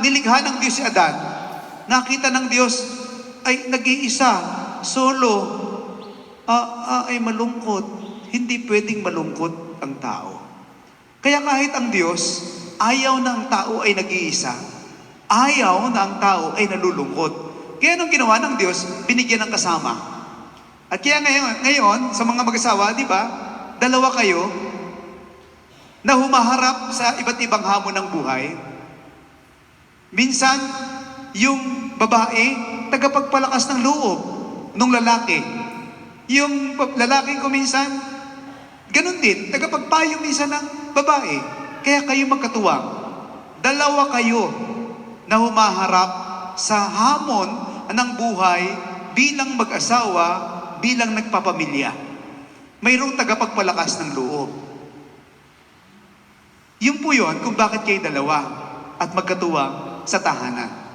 Nilikha ng Diyos si Adan, nakita ng Diyos ay nag-iisa, solo, ay malungkot. Hindi pwedeng malungkot ang tao. Kaya kahit ang Diyos, ayaw na ang tao ay nag-iisa. Ayaw na ang tao ay nalulungkot. Kaya anong ginawa ng Diyos? Binigyan ng kasama. At kaya ngayon sa mga mag-asawa, di ba? Dalawa kayo na humaharap sa iba't ibang hamon ng buhay. Minsan, yung babae, tagapagpalakas ng loob ng lalaki. Yung lalaki ko minsan, ganun din, tagapagpayo minsan ng babae. Kaya kayo magkatuwang. Dalawa kayo na humaharap sa hamon ng buhay bilang mag-asawa, bilang nagpapamilya. Mayroong tagapagpalakas ng loob. Yun po yun kung bakit kayo dalawa at magkatuwang sa tahanan.